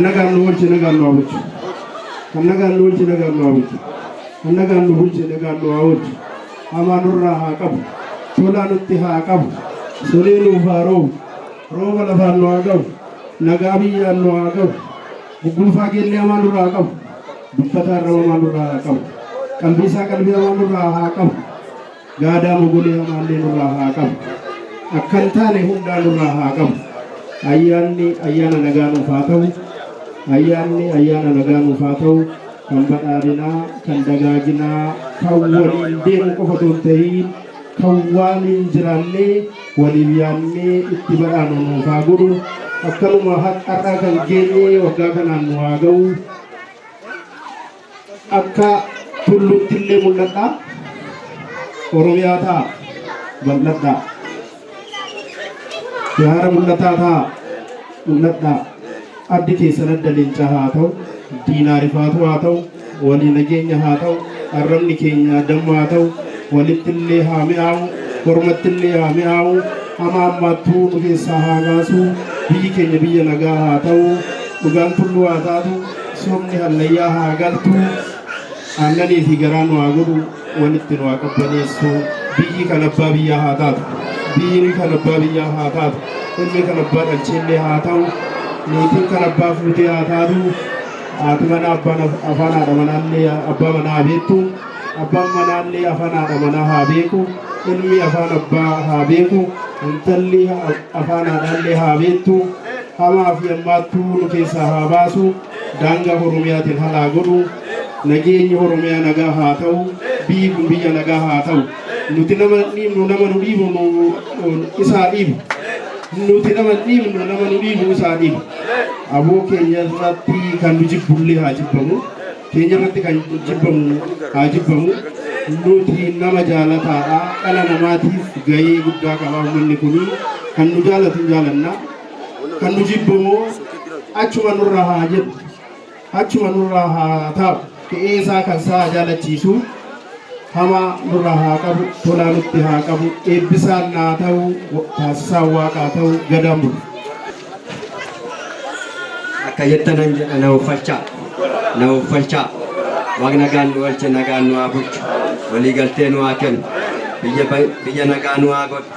nagaan nu oolche nagaan nu haa bulchu. Kan nagaan nu oolche nagaan nu haa bulchu. Kan nagaan nu bulche nagaan nu haa oolchu. Hamaa nurraa haa qabu. Tolaa nutti haa qabu. Solee nuuf haa roobu. Rooba lafaan nu haa qabu. Nagaa biyyaan nu haa qabu. Gugguufaa keellee hamaa nurraa haa qabu. Dubbataa irra hamaa nurraa haa qabu. Qalbiisaa qalbii hamaa nurraa haa qabu. Gaadaa mogolee hamaallee nurraa haa qabu. Akkan taane hundaa nurraa haa qabu. Ayyaanni ayyaana nagaa nuuf haa ta'u. Ayyaanni ayyaana nagaa nuuf haa ta'u. Kan badhaadhinaa, kan dagaaginaa, kan waliin deemu qofa otoo hin ta'iin kan waan hin jiraannee waliif yaadnee itti badhaanu nuuf haa godhu. Akkanuma har'aa kan geenye waggaa kanaan nu haa ga'u. Akka tulluutti illee mul'adhaa. Oromiyaa ta'a bal'adhaa. Yaara mul'ataa ta'a mul'adhaa. Addi keessan adda leencaa haa ta'u. Diinaa rifaatu haa ta'u. Walii nageenya haa ta'u. Arrabni keenya damma haa ta'u. Walitti illee haa mi'aawu. Mormatti illee haa mi'aawu. Hamaa ammaattuu nu keessaa haa baasu. Biyyi keenya biyya nagaa haa ta'u. Dhugaan tulluu haa taatu. Soomni hallayyaa haa galtu. Aannanii fi garaa nu haa godhu. Walitti nu haa qabbaneessu. Biyyi kan abbaa biyyaa haa taatu. Biyyi kan abbaa biyyaa haa taatu. Ilmi kan abbaa dhalcheellee haa ta'u. Niitiin kan abbaa fuutee haa taatu. Haati mana abbaan afaan haadha manaallee abbaa manaa haa beektu. Abbaan manaallee afaan haadha manaa haa beeku. Ilmi afaan abbaa haa beeku. Intalli afaan haadhaallee haa beektu. Hamaa fi ammaattuu nu keessaa haa baasu. Daangaa Oromiyaatiin haa godhu. Nageenyi Oromiyaa nagaa haa ta'u. Biyyi kun biyya nagaa haa ta'u. Nuti nama dhiibnu nama nu dhiibu isaa dhiibu. Nuti nama dhiibnu nama nu dhiibu isaa dhiibu. Aboo keenya irratti kan nu jibbullee haa jibbamu. Keenya irratti kan jibbamu haa jibbamu. Nuti nama jaalataadha. Dhala namaatiif gahee guddaa qaba uummanni kun. Kan nu jaalatu jaalanna. Kan nu jibbamu achuma nurraa haa jedhu. Achuma nurraa haa ta'u. Ta'ee isaa kan isaa jaalachiisu. Hamaa nurraa haa qabu. Tolaa nutti haa qabu. Eebbisaan naa ta'u. Taasisaan waaqaa ta'u. Gadaan bulu. Akka jettanan jedha na uffalchaa. Na uffalchaa. Waaqni nagaan nu oolche nagaan nu haa bulchu. Walii galtee nu haa kennu. Biyya nagaa nu haa godhu.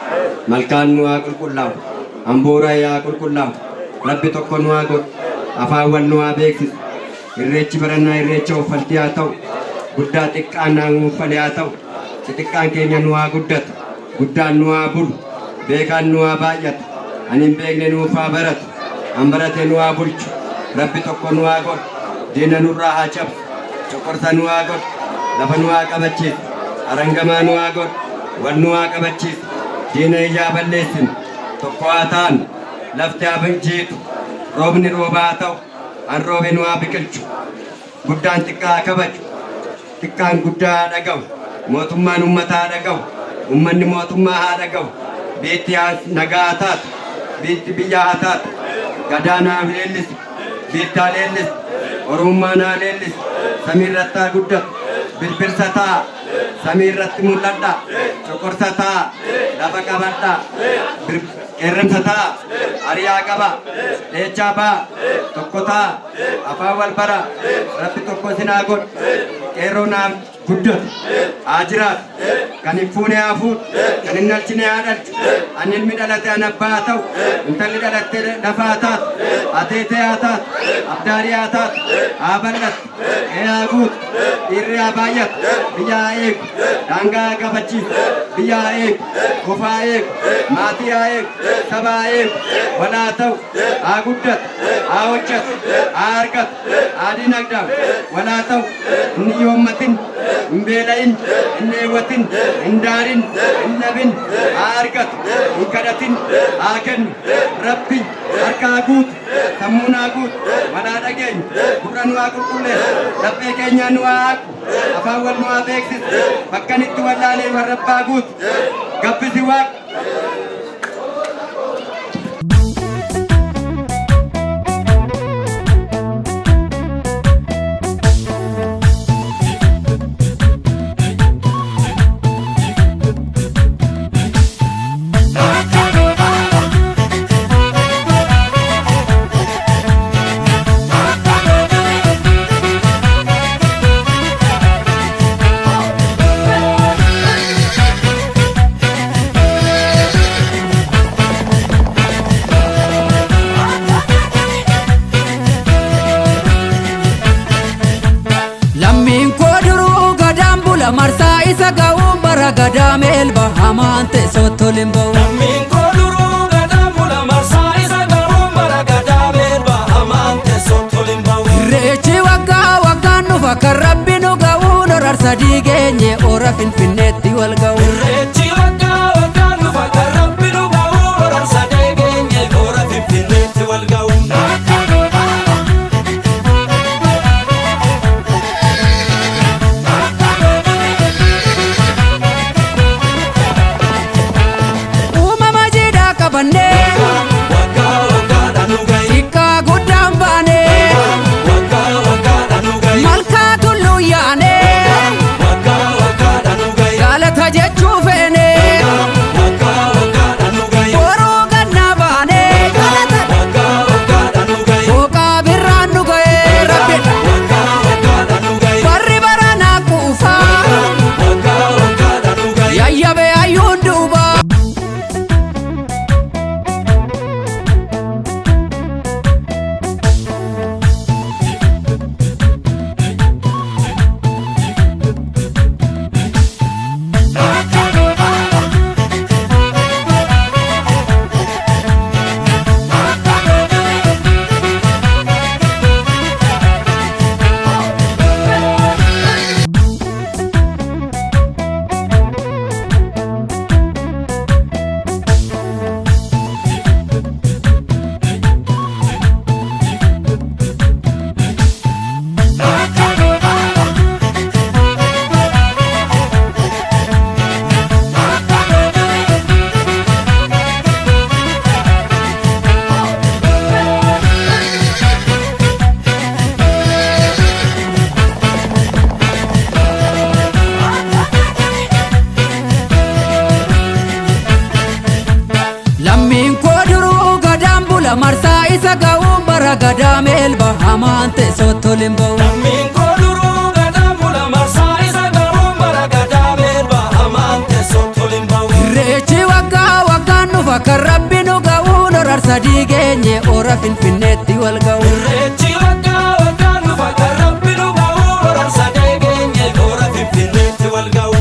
Malkaan nu haa qulqullaa'u. Hambuura haa qulqullaa'u. Rabbi tokko nu haa godhu. Afaan wal nu haa beeksisu. Irreechi barannaa irreecha uffaltii haa ta'u. Guddaa xiqqaan naa uffalee haa ta'u. Xixiqqaan keenya nu haa guddatu. Guddaan nu haa bulu. Beekaan nu haa baay'atu. Ani hin beekne nuuf haa baratu. An barate nu haa bulchu. Rabbi tokko nu haa godhu. Diina nurraa haa cabsu. Coqorsa nu haa godhu. Lafa nu haa qabachiisu. Arangamaa nu haa godhu. Wal nu haa qabachiisu. Diina ijaa balleessinu. Tokko haa taanu. Lafti haa jiitu. Roobni roobaa haa ta'u. An roobe nu haa biqilchu. Guddaan xiqqaa haa kabaju. Xiqqaan guddaa haa dhagahu. Mootummaan uummataa haa dhagahu. Uummanni mootummaa haa dhagahu. Biitti nagaa haa taatu. Biitti biyyaa haa taatu. Gadaan haa leellisu. Biitti haa leellisu. Oromummaan haa leellisu. Samii irratti haa guddatu. Birbirsa ta'a. Samii irratti mul'adha. Coqorsa ta'a. Lafa qabadha. Qeerransa ta'a. Ariyaa qaba. Dheechaa ba'a. Tokko ta'a. Afaan wal bara. Rabbi tokko isin haa godhu. Qeerroo naaf guddatu. Haa jiraatu. Kan hin fuune haa fuudhu. Kan hin dhalchine haa dhalchu. Ani ilmi dhalate an abbaa haa ta'u. Intalli dhalatte lafa haa taatu. Ateetee haa taatu. Abdaarii haa taatu. Haa bal'atu. Qe'ee haa guutu. Dhiirri haa baay'atu. Biyya haa eegu. Daangaa haa kabachiisu. Biyya haa eegu. Qofa haa eegu. Maatii haa eegu. Saba haa eegu. Wal haa ta'u. Haa guddatu. Haa hojjetu. Haa argatu. Haa dinagdaa'u. Wal haa ta'u. Inni yoommatin. Hin beela'in. Hin dheewwatin. Hin daarin. Hin dhabin. Haa argatu. Hin kadhatin. Haa kennu. Rabbi harka haa guutu. Sammuu haa guutu. Wal haa dhageenyu. Gurra nu haa qulqulleessu. Laphee keenya nu haa haqu. Afaan wal nu haa beeksisu. Bakkan itti wallaalee warra abbaa guutu. Gabbisi waaqa. baragadaa meelba hamaante sottolimba'u. Lammiin koo duruu gadaan bula marsaa isa garuu baragadaa meelba hamaante sottolimba'u. Irreechi waggaa waggaan dhufa kan rabbi nu ga'u lorar sadii geenye ora finfinneetti wal ga'u. Irreechi waggaa waggaan dhufa kan rabbi nu ga'u lorar sadii geenye ora finfinneetti wal ga'u. marsaa isa ga'uun baragadaa meelba hamaante sottolimba'u. Lammiin koo duruu gadaan bula marsaa isa garuu baragadaa meelba hamaante sottolimba'u. Irreechi waggaa waggaan dhufa kan rabbi nu ga'u lorar sadii geenye ora finfinneetti wal ga'u. Irreechi waggaa waggaan dhufa kan rabbi nu ga'u lorar sadii geenye ora finfinneetti wal ga'u.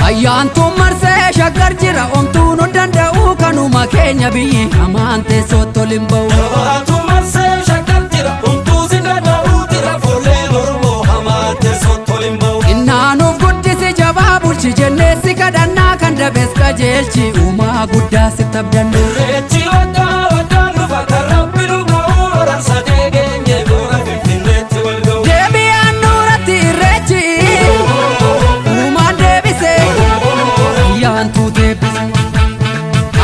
Ayyaantuun marsee shaggar jira omtuu nu danda'u kanuma keenya biyyi hamaante sottolimba'u. Ayyaantuun marsee shaggar jira omtuu si danda'u jira fuulleen Oromoo hamaante sottolimba'u. Innaanuuf guddisi jabaa bulchi jennee si kadhannaa kan dabees qajeelchi uumaa guddaa sitti abdannu. Irreechi waggaa waggaan dhufa kan rabbi nu ga'u lorar sadii geenye ora finfinneetti wal ga'u. Deebi'aan nuuratti irreechi uumaan deebise ayyaantuu deebise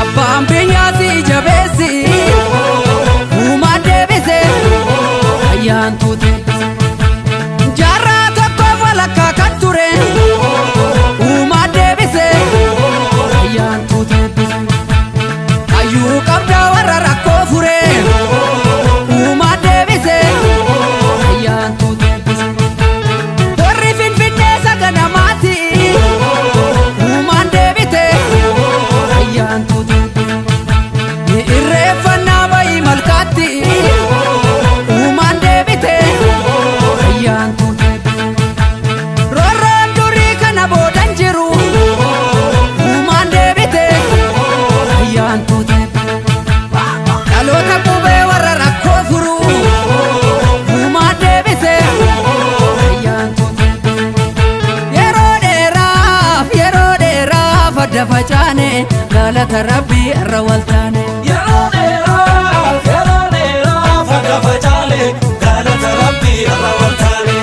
abbaan biyyaasi jabeessi uumaan deebise ayyaantuu deebise jaarraa tokkoof walakkaa kan ture uumaan deebise ayyaantuu deebise hayyuu qabdaa warra rakkoo fure uumaan deebise ayyaantuu deebise warri finfinnee saganamaati uumaan deebite ayyaantuu deebise ni irreeffannaa bayi malkaatti uumaan deebite ayyaantuu deebise roorroon durii kana boodan jiru uumaan deebite ayyaantuu deebise dhaloota qubee warra rakkoo furu uumaan deebise ayyaantuu deebise yeroo dheeraaf adda facaane galata rabbii irra waltaane. Yeroo dheeraa farda facaane galata rabbii irra waltaane.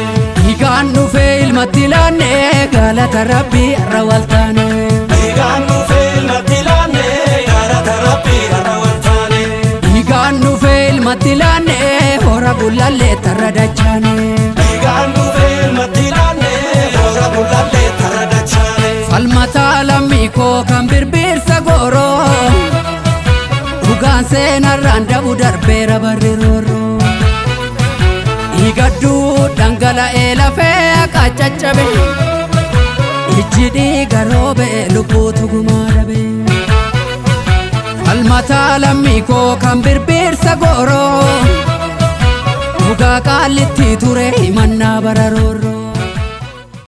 Dhiigaan dhufee ilmatti laanne galata rabbii irra waltaane. Dhiigaan dhufee ilmatti laanne galata rabbii irra waltaane. Dhiigaan dhufee ilmatti laanne hora gullallee tarra dachaane. Dhiigaan dhufee ilmatti laanne hora gullallee tarra dachaane. Falmataa lammii koo kan birbirsa gooroo dhugaan seenarraan dabu darbeera barri roorroo. Dhiigadduu dhangala'ee lafee qaccaccabe ijji dhiiga roobee lubbuutu gumaa dhabe. Falmataa lammii koo kan birbirsa gooroo dhugaa qaallitti ture himannaa bararoo.